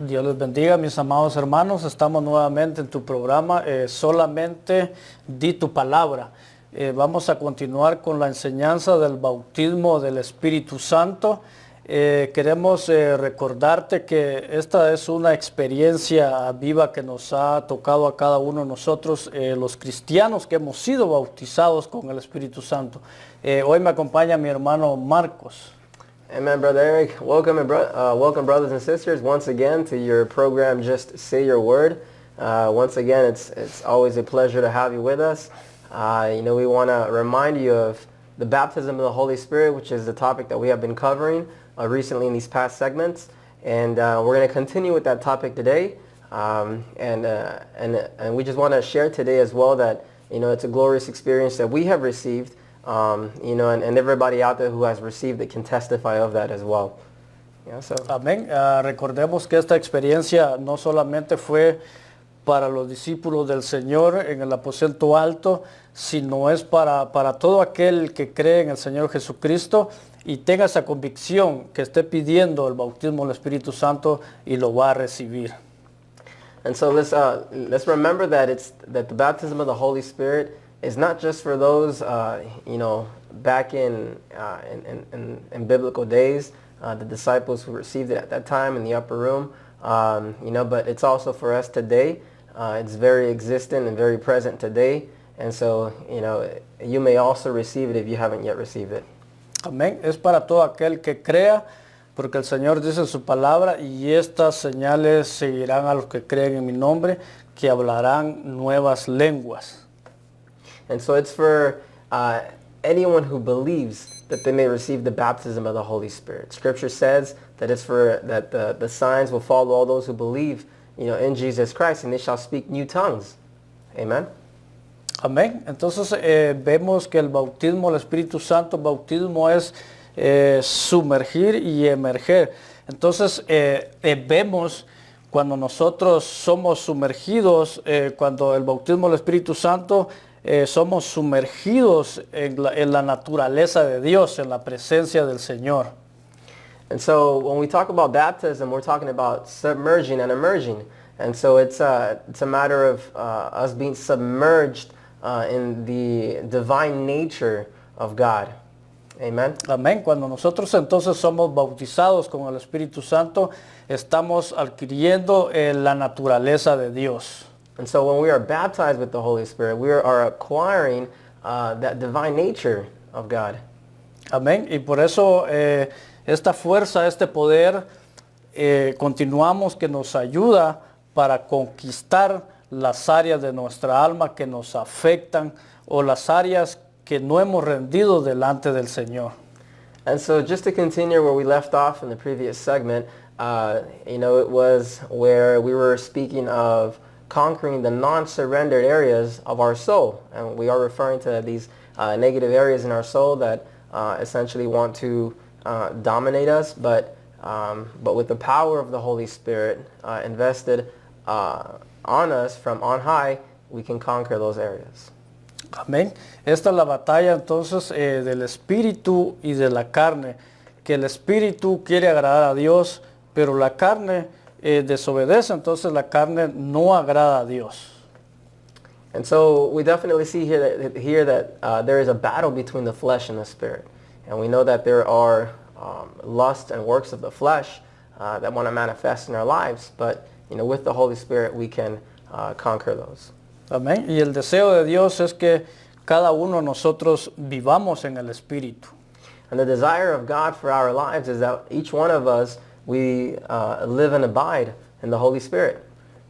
Dios les bendiga, mis amados hermanos. Estamos nuevamente en tu programa, solamente di tu palabra. Vamos a continuar con la enseñanza del bautismo del Espíritu Santo. Queremos recordarte que esta es una experiencia viva que nos ha tocado a cada uno de nosotros, los cristianos que hemos sido bautizados con el Espíritu Santo. Hoy me acompaña mi hermano Marcos. Amen, Brother Eric. Welcome, welcome, brothers and sisters, once again to your program, Just Say Your Word. Once again, it's always a pleasure to have you with us. We want to remind you of the baptism of the Holy Spirit, which is the topic that we have been covering recently in these past segments. And we're going to continue with that topic today. And we just want to share today as well that, it's a glorious experience that we have received. And everybody out there who has received it can testify of that as well. Amén. Recordemos que esta experiencia no solamente fue para los discípulos del Señor en el aposento alto, sino es para todo aquel que cree en el Señor Jesucristo y tenga esa convicción que esté pidiendo el bautismo del Espíritu Santo y lo va a recibir. And so let's remember that that the baptism of the Holy Spirit is not just for those, back in biblical days, the disciples who received it at that time in the upper room, but it's also for us today. It's very existent and very present today. And so, you may also receive it if you haven't yet received it. Amén. Es para todo aquel que crea, porque el Señor dice en su palabra, y estas señales seguirán a los que creen en mi nombre, que hablarán nuevas lenguas. And so it's for anyone who believes that they may receive the baptism of the Holy Spirit. Scripture says that it's for that the signs will follow all those who believe, in Jesus Christ, and they shall speak new tongues. Amen. Amén. Entonces vemos que el bautismo del Espíritu Santo, bautismo es sumergir y emerger. Entonces vemos cuando nosotros somos sumergidos, cuando el bautismo del Espíritu Santo, somos sumergidos en la naturaleza de Dios, en la presencia del Señor. And so when we talk about baptism, we're talking about submerging and immerging. And so it's a matter of us being submerged in the divine nature of God. Amen. Amén. Cuando nosotros entonces somos bautizados con el Espíritu Santo, estamos adquiriendo la naturaleza de Dios. And so when we are baptized with the Holy Spirit, we are acquiring that divine nature of God. Amén. Y por eso esta fuerza, este poder, continuamos que nos ayuda para conquistar las áreas de nuestra alma que nos afectan o las áreas que no hemos rendido delante del Señor. And so just to continue where we left off in the previous segment, it was where we were speaking of conquering the non-surrendered areas of our soul. And we are referring to these negative areas in our soul that essentially want to dominate us, but with the power of the Holy Spirit invested on us from on high, we can conquer those areas. Amén. Esta es la batalla entonces del espíritu y de la carne, que el espíritu quiere agradar a Dios, pero la carne desobedece, entonces la carne no agrada a Dios. And so we definitely see here that there is a battle between the flesh and the spirit. And we know that there are lust and works of the flesh that want to manifest in our lives, but with the Holy Spirit we can conquer those. Amén. Y el deseo de Dios es que cada uno de nosotros vivamos en el Espíritu. And the desire of God for our lives is that each one of us, we live and abide in the Holy Spirit.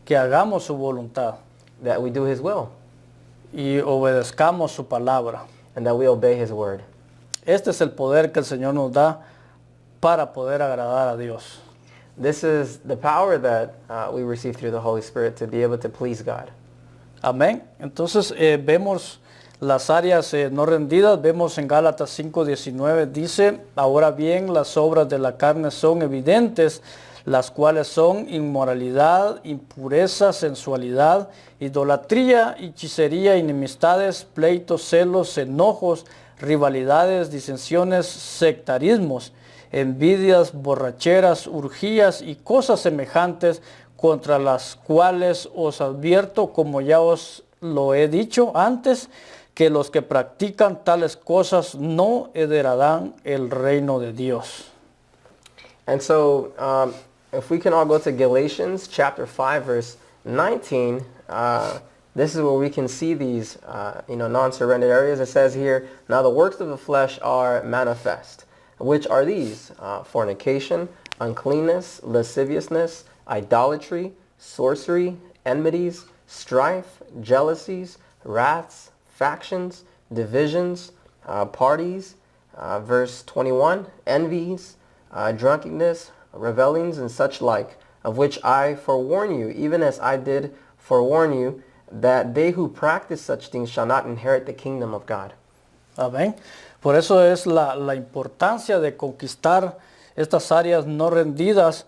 Que hagamos su voluntad. That we do His will. Y obedezcamos su palabra. And that we obey His word. Este es el poder que el Señor nos da para poder agradar a Dios. This is the power that we receive through the Holy Spirit to be able to please God. Amén. Entonces vemos las áreas no rendidas. Vemos en Gálatas 5:19 dice, ahora bien las obras de la carne son evidentes, las cuales son inmoralidad, impureza, sensualidad, idolatría, hechicería, enemistades, pleitos, celos, enojos, rivalidades, disensiones, sectarismos, envidias, borracheras, urgías y cosas semejantes, contra las cuales os advierto, como ya os lo he dicho antes, que los que practican tales cosas no heredarán el reino de Dios. And so if we can all go to Galatians chapter 5 verse 19, this is where we can see these non-surrendered areas. It says here, now the works of the flesh are manifest, which are these: fornication, uncleanness, lasciviousness, idolatry, sorcery, enmities, strife, jealousies, wraths, factions, divisions, parties, verse 21, envies, drunkenness, revelings, and such like, of which I forewarn you, even as I did forewarn you, that they who practice such things shall not inherit the kingdom of God. Amén. Por eso es la importancia de conquistar estas áreas no rendidas,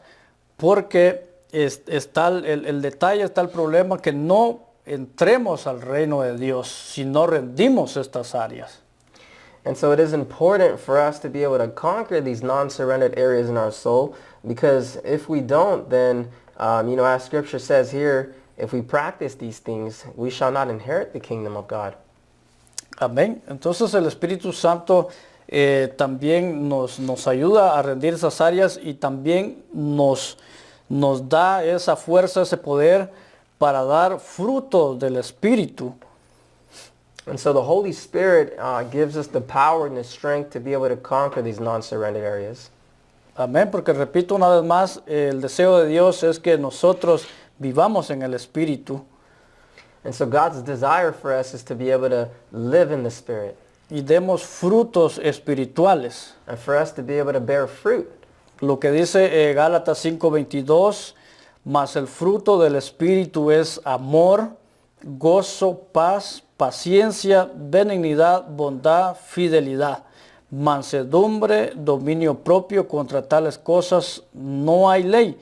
porque está el detalle, está el problema que no entremos al reino de Dios si no rendimos estas áreas. And so it is important for us to be able to conquer these non-surrendered areas in our soul, because if we don't, then, as Scripture says here, if we practice these things, we shall not inherit the kingdom of God. Amén. Entonces el Espíritu Santo también nos ayuda a rendir esas áreas y también nos da esa fuerza, ese poder para dar fruto del Espíritu. And so the Holy Spirit gives us the power and the strength to be able to conquer these non-surrendered areas. Amén, porque repito una vez más, el deseo de Dios es que nosotros vivamos en el Espíritu. And so God's desire for us is to be able to live in the Spirit. Y demos frutos espirituales. And for us to be able to bear fruit. Lo que dice Gálatas 5:22, mas el fruto del Espíritu es amor, gozo, paz, paciencia, benignidad, bondad, fidelidad, mansedumbre, dominio propio. Contra tales cosas no hay ley,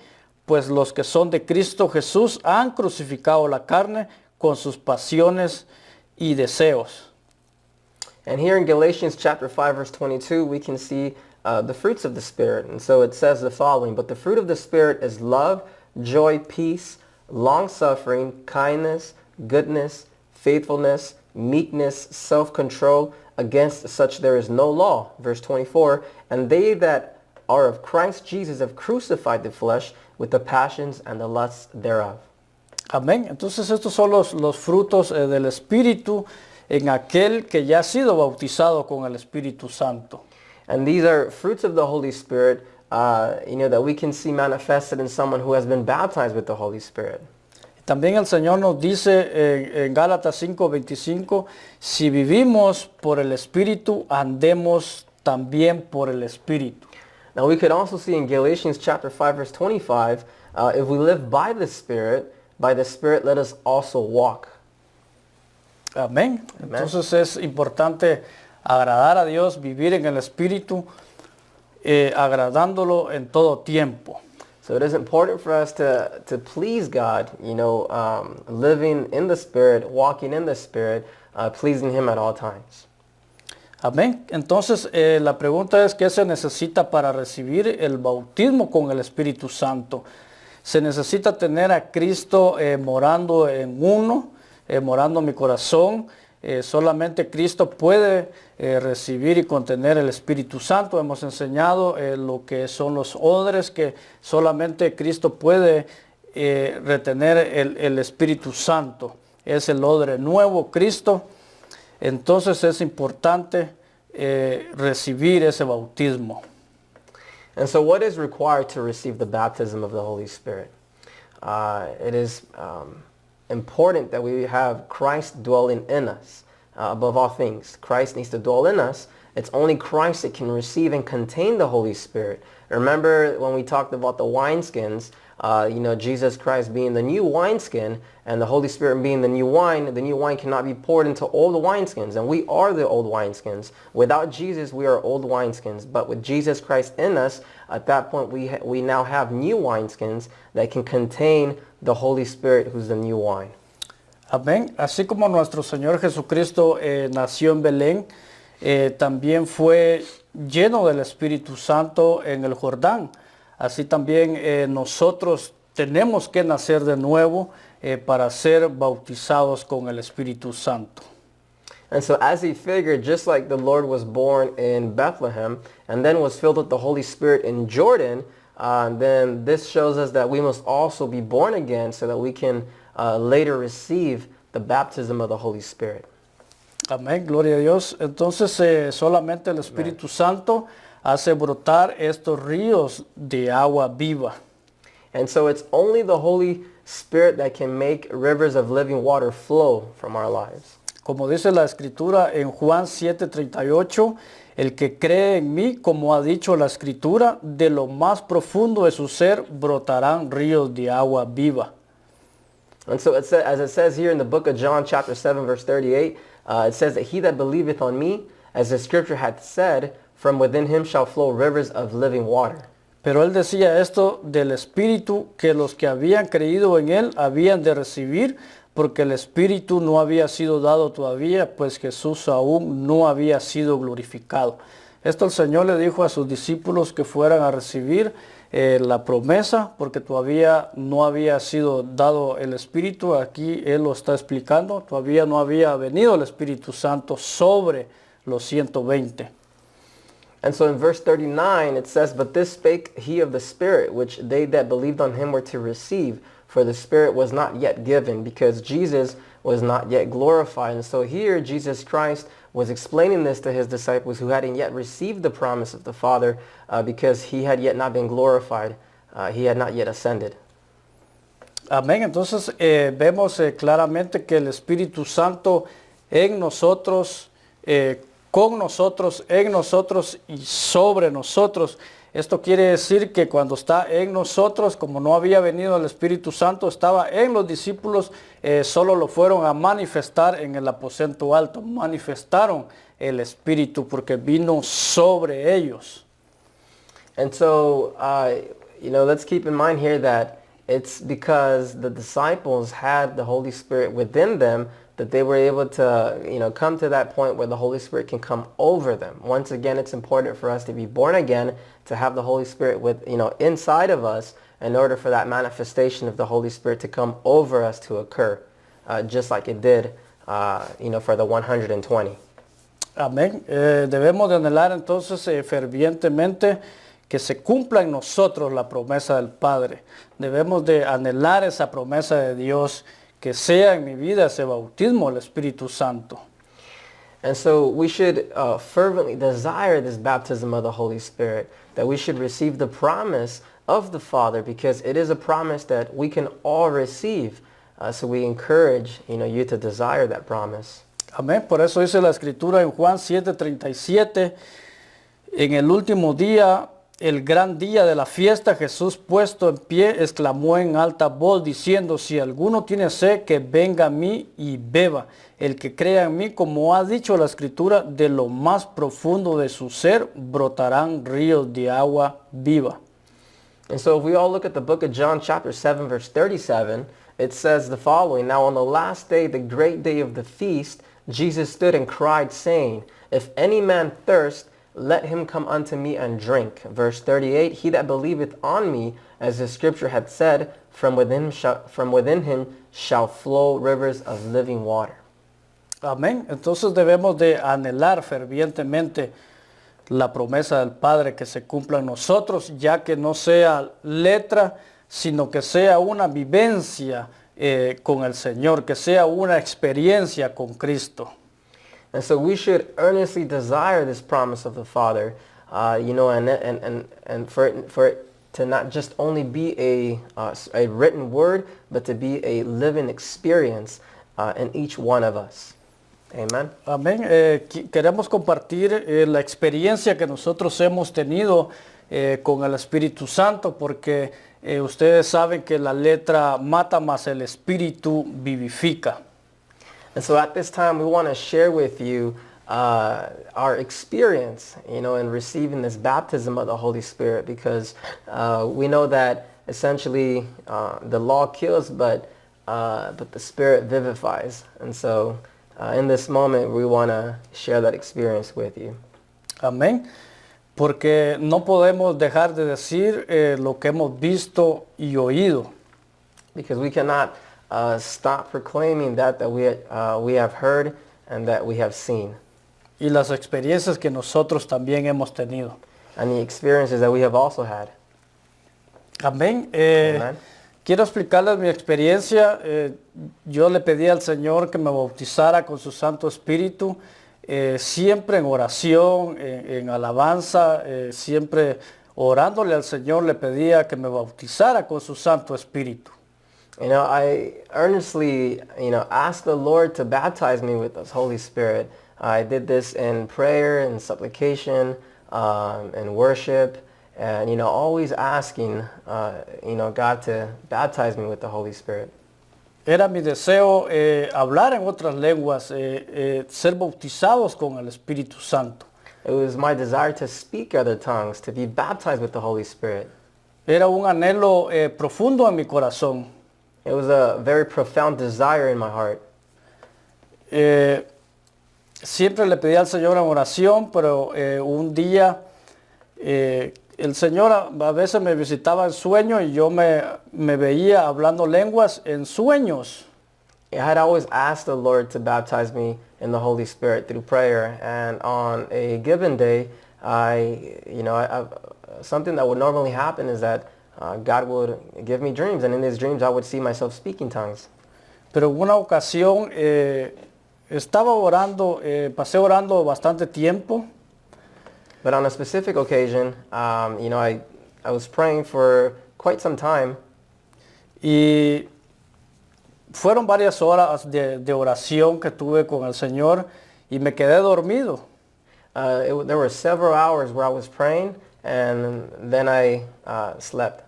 pues los que son de Cristo Jesús han crucificado la carne con sus pasiones y deseos. And here in Galatians chapter 5 verse 22, we can see the fruits of the Spirit. And so it says the following: but the fruit of the Spirit is love, joy, peace, long-suffering, kindness, goodness, faithfulness, meekness, self-control. Against such there is no law. Verse 24, and they that are of Christ Jesus have crucified the flesh with the passions and the lusts thereof. Amén. Entonces estos son los frutos del Espíritu en aquel que ya ha sido bautizado con el Espíritu Santo. And these are fruits of the Holy Spirit, that we can see manifested in someone who has been baptized with the Holy Spirit. También el Señor nos dice en Gálatas 5:25, si vivimos por el Espíritu, andemos también por el Espíritu. Now we could also see in Galatians chapter 5 verse 25, if we live by the Spirit let us also walk. Amén. Entonces es importante agradar a Dios, vivir en el Espíritu, agradándolo en todo tiempo. So it is important for us to please God, living in the Spirit, walking in the Spirit, pleasing Him at all times. Amén. Entonces la pregunta es, ¿qué se necesita para recibir el bautismo con el Espíritu Santo? Se necesita tener a Cristo morando en uno, morando en mi corazón. Solamente Cristo puede recibir y contener el Espíritu Santo. Hemos enseñado lo que son los odres, que solamente Cristo puede retener el Espíritu Santo. Es el odre nuevo, Cristo. Entonces es importante recibir ese bautismo. And so what is required to receive the baptism of the Holy Spirit? It is important that we have Christ dwelling in us. Above all things, Christ needs to dwell in us. It's only Christ that can receive and contain the Holy Spirit. Remember when we talked about the wineskins, Jesus Christ being the new wineskin and the Holy Spirit being the new wine cannot be poured into all the wineskins, and we are the old wineskins. Without Jesus, we are old wineskins, but with Jesus Christ in us, at that point we now have new wineskins that can contain the Holy Spirit, who's the new wine. Amén. Así como nuestro Señor Jesucristo nació en Belén, también fue lleno del Espíritu Santo en el Jordán. Así también nosotros tenemos que nacer de nuevo para ser bautizados con el Espíritu Santo. And so as he figured, just like the Lord was born in Bethlehem and then was filled with the Holy Spirit in Jordan, then this shows us that we must also be born again so that we can later receive the baptism of the Holy Spirit. Amén, gloria a Dios. Entonces solamente el Espíritu Santo hace brotar estos ríos de agua viva. And so it's only the Holy Spirit that can make rivers of living water flow from our lives. Como dice la Escritura en Juan 7:38, el que cree en mí, como ha dicho la Escritura, de lo más profundo de su ser brotarán ríos de agua viva. And so as it says here in the book of John chapter 7 verse 38, it says that he that believeth on me, as the Scripture hath said, from within him shall flow rivers of living water. Pero él decía esto del Espíritu que los que habían creído en él habían de recibir, porque el Espíritu no había sido dado todavía, pues Jesús aún no había sido glorificado. Esto el Señor le dijo a sus discípulos que fueran a recibir la promesa, porque todavía no había sido dado el Espíritu. Aquí Él lo está explicando, todavía no había venido el Espíritu Santo sobre los 120. And so in verse 39 it says, but this spake he of the Spirit, which they that believed on him were to receive. For the Spirit was not yet given, because Jesus was not yet glorified. And so here Jesus Christ was explaining this to his disciples who hadn't yet received the promise of the Father because he had yet not been glorified. He had not yet ascended. Amén. Entonces vemos claramente que el Espíritu Santo en nosotros, con nosotros, en nosotros y sobre nosotros. Esto quiere decir que cuando está en nosotros, como no había venido el Espíritu Santo, estaba en los discípulos, solo lo fueron a manifestar en el aposento alto. Manifestaron el Espíritu porque vino sobre ellos. And so, let's keep in mind here that it's because the disciples had the Holy Spirit within them that they were able to, come to that point where the Holy Spirit can come over them. Once again, it's important for us to be born again, to have the Holy Spirit inside of us in order for that manifestation of the Holy Spirit to come over us to occur, just like it did, for the 120. Amén. Debemos de anhelar entonces fervientemente que se cumpla en nosotros la promesa del Padre. Debemos de anhelar esa promesa de Dios, que sea en mi vida ese bautismo del Espíritu Santo. And so we should fervently desire this baptism of the Holy Spirit, that we should receive the promise of the Father, because it is a promise that we can all receive. So we encourage you to desire that promise. Amén. Por eso dice la Escritura en Juan 7:37, en el último día, el gran día de la fiesta, Jesús puesto en pie exclamó en alta voz diciendo, si alguno tiene sed, que venga a mí y beba. El que crea en mí, como ha dicho la Escritura, de lo más profundo de su ser brotarán ríos de agua viva. And so if we all look at the book of John chapter 7 verse 37, it says the following, now on the last day, the great day of the feast, Jesus stood and cried, saying, if any man thirst, let him come unto me and drink. Verse 38, he that believeth on me, as the Scripture hath said, from within him shall flow rivers of living water. Amén. Entonces debemos de anhelar fervientemente la promesa del Padre que se cumpla en nosotros, ya que no sea letra, sino que sea una vivencia con el Señor, que sea una experiencia con Cristo. And so we should earnestly desire this promise of the Father, and for it to not just only be a written word, but to be a living experience in each one of us. Amen. Amén. Queremos compartir la experiencia que nosotros hemos tenido con el Espíritu Santo, porque ustedes saben que la letra mata, mas el Espíritu vivifica. And so at this time, we want to share with you our experience, in receiving this baptism of the Holy Spirit, because we know that essentially the law kills, but the Spirit vivifies. And so in this moment, we want to share that experience with you. Amén. Porque no podemos dejar de decir lo que hemos visto y oído. Because we cannot stop proclaiming that we have heard and that we have seen. Y las experiencias que nosotros también hemos tenido. And the experiences that we have also had. Amén. Amen. Quiero explicarles mi experiencia. Yo le pedí al Señor que me bautizara con su Santo Espíritu, siempre en oración, en alabanza, siempre orándole al Señor le pedía que me bautizara con su Santo Espíritu. You know, I earnestly, asked the Lord to baptize me with His Holy Spirit. I did this in prayer and supplication, and worship. And, always asking, God to baptize me with the Holy Spirit. Era mi deseo hablar en otras lenguas, ser bautizados con el Espíritu Santo. It was my desire to speak other tongues, to be baptized with the Holy Spirit. Era un anhelo profundo en mi corazón. It was a very profound desire in my heart. Siempre le pedí al Señor en oración, pero un día el Señor a veces me visitaba en sueño y yo me veía hablando lenguas en sueños. I had always asked the Lord to baptize me in the Holy Spirit through prayer, and on a given day, something that would normally happen is that God would give me dreams, and in these dreams I would see myself speaking tongues. Pero en una ocasión estaba orando, pasé orando bastante tiempo. But on a specific occasion, I was praying for quite some time. Y fueron varias horas de oración que tuve con el Señor y me quedé dormido. There were several hours where I was praying, and then I slept.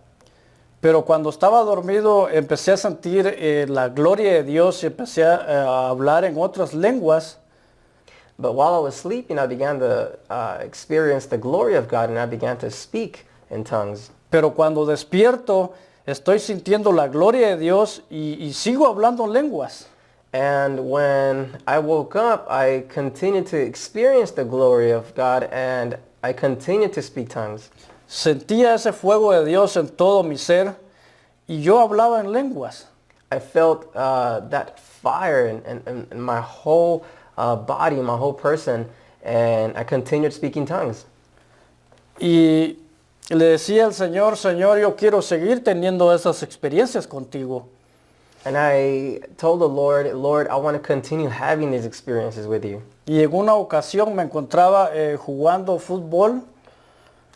Pero cuando estaba dormido empecé a sentir la gloria de Dios y empecé a hablar en otras lenguas. But while I was sleeping, I began to experience the glory of God, and I began to speak in tongues. Pero cuando despierto, estoy sintiendo la gloria de Dios y sigo hablando en lenguas. And when I woke up, I continued to experience the glory of God, and I continued to speak tongues. Sentía ese fuego de Dios en todo mi ser y yo hablaba en lenguas. I felt that fire in my whole body, my whole person, and I continued speaking tongues. Y le decía al Señor, Señor, yo quiero seguir teniendo esas experiencias contigo. And I told the Lord, Lord, I want to continue having these experiences with you. Y en una ocasión me encontraba jugando fútbol.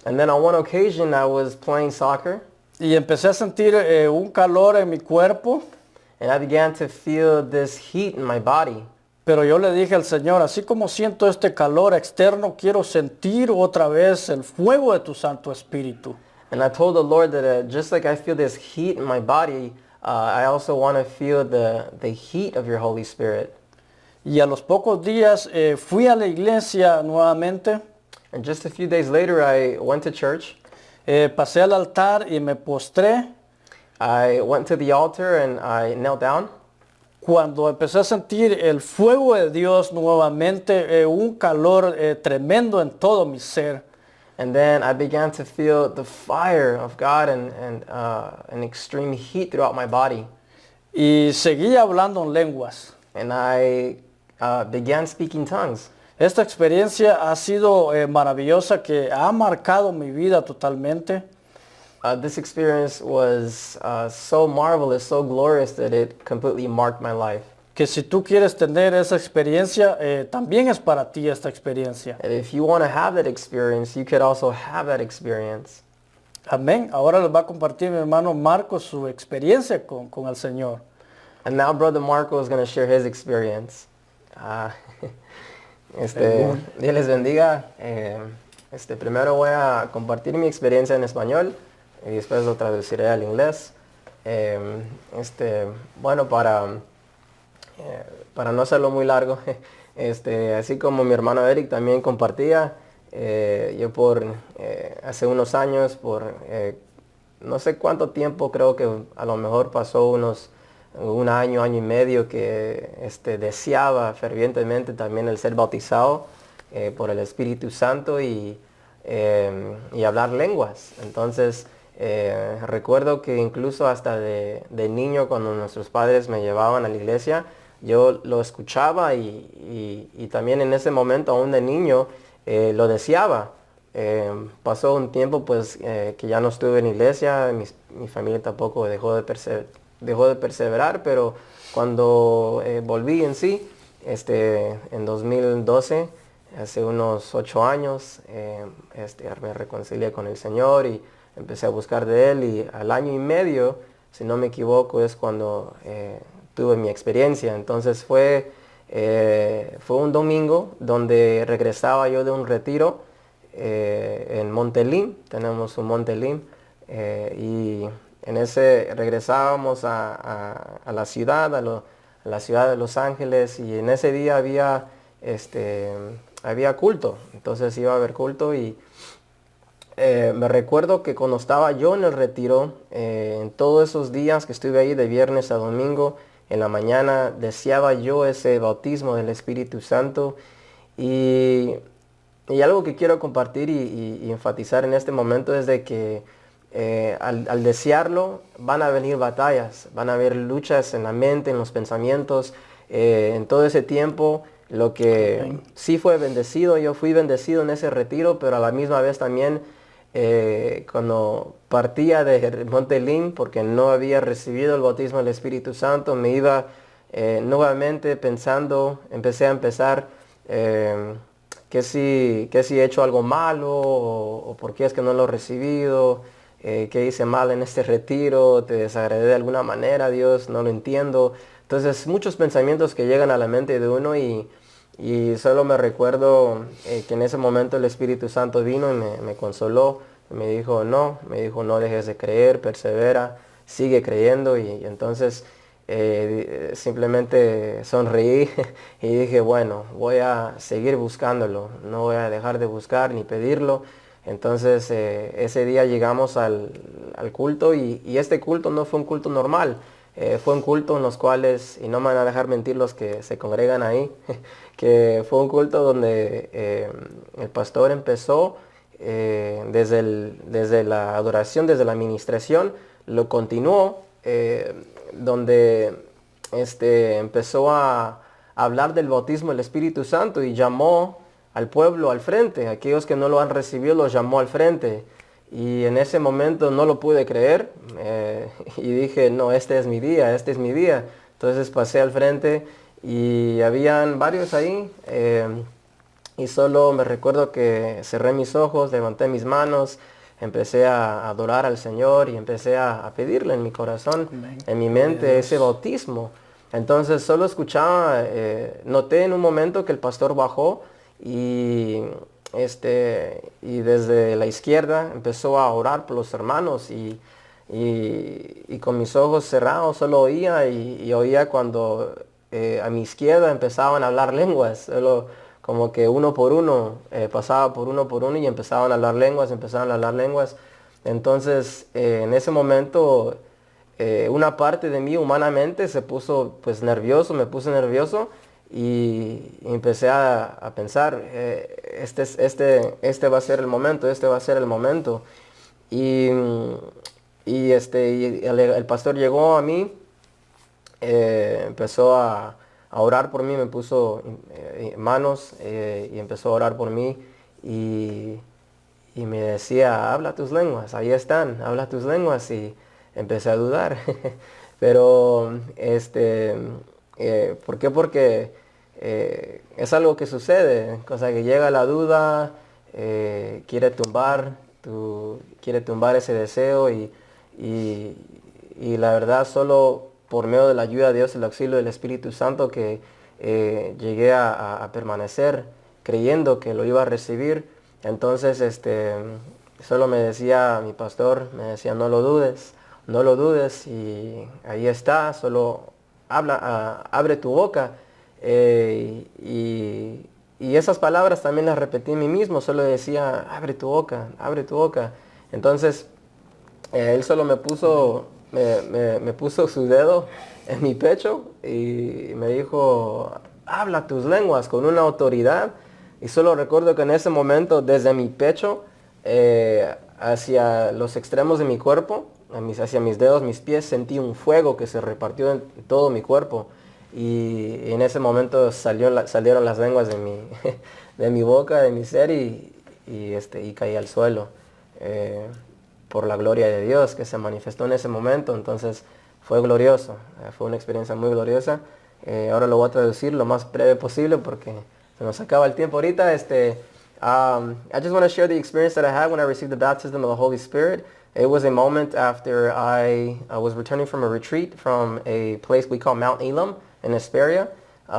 And then on one occasion I was playing soccer. Y empecé a sentir un calor en mi cuerpo. And I began to feel this heat in my body. Pero yo le dije al Señor, así como siento este calor externo, quiero sentir otra vez el fuego de tu Santo Espíritu. And I told the Lord that just like I feel this heat in my body, I also want to feel the heat of your Holy Spirit. Y a los pocos días fui a la iglesia nuevamente. And just a few days later, I went to church. Pasé al altar y me postré. I went to the altar and I knelt down. Cuando empecé a sentir el fuego de Dios nuevamente, un calor tremendo en todo mi ser. And then I began to feel the fire of God and an extreme heat throughout my body. Y seguí hablando en lenguas. And I began speaking tongues. Esta experiencia ha sido maravillosa, que ha marcado mi vida totalmente. This experience was so marvelous, so glorious that it completely marked my life. Que si tú quieres tener esa experiencia, también es para ti esta experiencia. And if you want to have that experience, you could also have that experience. Amén. Ahora les va a compartir mi hermano Marcos su experiencia con el Señor. And now Brother Marco is going to share his experience. Dios les bendiga. Primero voy a compartir mi experiencia en español y después lo traduciré al inglés. Bueno, para no hacerlo muy largo, así como mi hermano Eric también compartía, yo hace unos años, no sé cuánto tiempo, creo que a lo mejor pasó unos un año, año y medio que deseaba fervientemente también el ser bautizado por el Espíritu Santo y hablar lenguas. Entonces, recuerdo que incluso hasta de niño, cuando nuestros padres me llevaban a la iglesia, yo lo escuchaba y también en ese momento, aún de niño, lo deseaba. Pasó un tiempo pues que ya no estuve en iglesia, mi familia tampoco dejó de perseverar, pero cuando volví en sí, en 2012, hace unos 8 años, me reconcilié con el Señor y empecé a buscar de Él, y al año y medio, si no me equivoco, es cuando tuve mi experiencia. Entonces fue un domingo donde regresaba yo de un retiro en Montelim. Tenemos un Montelim, y en ese regresábamos a la ciudad, a la ciudad de Los Ángeles, y en ese día había culto. Entonces iba a haber culto y me recuerdo que cuando estaba yo en el retiro, en todos esos días que estuve ahí de viernes a domingo, en la mañana deseaba yo ese bautismo del Espíritu Santo. Y algo que quiero compartir y enfatizar en este momento es de que al desearlo van a venir batallas, van a haber luchas en la mente, en los pensamientos. En todo ese tiempo, lo que sí fue bendecido, yo fui bendecido en ese retiro, pero a la misma vez también cuando partía de Montelim, porque no había recibido el bautismo del Espíritu Santo, me iba nuevamente pensando, empecé a pensar que si he hecho algo malo, o por qué es que no lo he recibido, qué hice mal en este retiro, te desagradé de alguna manera, Dios, no lo entiendo. Entonces muchos pensamientos que llegan a la mente de uno, y solo me recuerdo que en ese momento el Espíritu Santo vino y me consoló. Me dijo, no dejes de creer, persevera, sigue creyendo. Y entonces simplemente sonreí y dije, bueno, voy a seguir buscándolo, no voy a dejar de buscar ni pedirlo. Entonces ese día llegamos al culto, y este culto no fue un culto normal. Fue un culto en los cuales, y no me van a dejar mentir los que se congregan ahí, que fue un culto donde el pastor empezó desde la adoración, desde la administración, lo continuó, donde empezó a hablar del bautismo del Espíritu Santo y llamó al pueblo al frente. Aquellos que no lo han recibido los llamó al frente. Y en ese momento no lo pude creer, y dije, no, este es mi día, este es mi día. Entonces pasé al frente y habían varios ahí, y solo me recuerdo que cerré mis ojos, levanté mis manos, empecé a adorar al Señor y empecé a pedirle en mi corazón, en mi mente, ese bautismo. Entonces solo escuchaba, noté en un momento que el pastor bajó y desde la izquierda empezó a orar por los hermanos, y con mis ojos cerrados solo oía, y oía cuando a mi izquierda empezaban a hablar lenguas, solo como que uno por uno, pasaba por uno y empezaban a hablar lenguas. Entonces en ese momento una parte de mí humanamente se puso pues nervioso, me puse nervioso. Y empecé a pensar, este va a ser el momento, este va a ser el momento. Y, el pastor llegó a mí, empezó a orar por mí, me puso manos, y empezó a orar por mí, y me decía, habla tus lenguas, ahí están, habla tus lenguas, y empecé a dudar. Pero, ¿por qué? Porque es algo que sucede, cosa que llega la duda, quiere tumbar ese deseo, y la verdad solo por medio de la ayuda de Dios, el auxilio del Espíritu Santo, que llegué a permanecer creyendo que lo iba a recibir. Entonces solo me decía mi pastor, me decía, no lo dudes, y ahí está, solo abre tu boca. Y esas palabras también las repetí en mí mismo, solo decía, abre tu boca, abre tu boca. Entonces él solo me puso me puso su dedo en mi pecho y me dijo, habla tus lenguas con una autoridad. Y solo recuerdo que en ese momento, desde mi pecho hacia los extremos de mi cuerpo, hacia mis dedos, mis pies, sentí un fuego que se repartió en todo mi cuerpo. Y en ese momento salieron las lenguas de mi, de mi boca, de mi ser, y caí al suelo. Por la gloria de Dios que se manifestó en ese momento. Entonces fue glorioso, fue una experiencia muy gloriosa. Ahora lo voy a traducir lo más breve posible porque se nos acaba el tiempo ahorita. I just want to share the experience that I had when I received the baptism of the Holy Spirit. It was a moment after I was returning from a retreat from a place we call Mount Elam in Hesperia,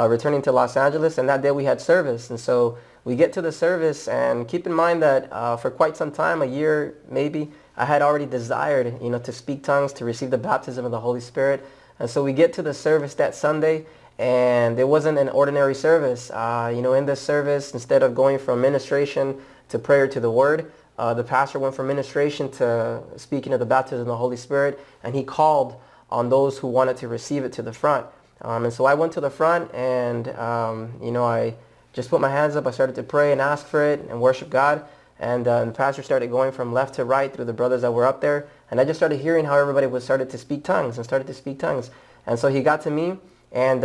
returning to Los Angeles, and that day we had service. And so we get to the service, and keep in mind that for quite some time, a year maybe, I had already desired, to speak tongues, to receive the baptism of the Holy Spirit. And so we get to the service that Sunday, and it wasn't an ordinary service. In this service, instead of going from ministration to prayer to the Word, the pastor went from ministration to speaking of the baptism of the Holy Spirit, and he called on those who wanted to receive it to the front. And so I went to the front, and I just put my hands up. I started to pray and ask for it and worship God. And the pastor started going from left to right through the brothers that were up there. And I just started hearing how everybody started to speak tongues. And so he got to me and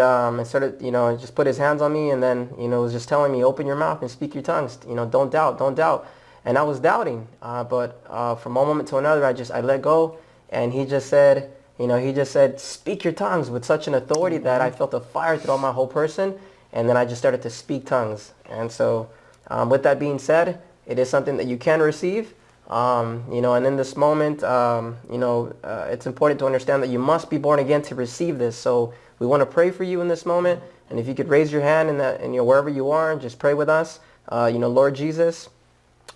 started, just put his hands on me, and then, was just telling me, open your mouth and speak your tongues. Don't doubt. And I was doubting. But from one moment to another, I let go. And he just said, speak your tongues with such an authority that I felt a fire throughout my whole person. And then I just started to speak tongues. And so with that being said, it is something that you can receive, and in this moment, it's important to understand that you must be born again to receive this. So we want to pray for you in this moment, and if you could raise your hand wherever you are, and just pray with us. Lord Jesus,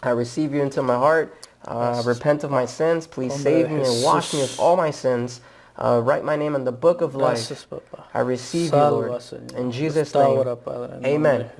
I receive you into my heart. Repent of my sins. Please save me and wash me of all my sins. Write my name in the book of life. I receive you, Lord. In Jesus' name, amen.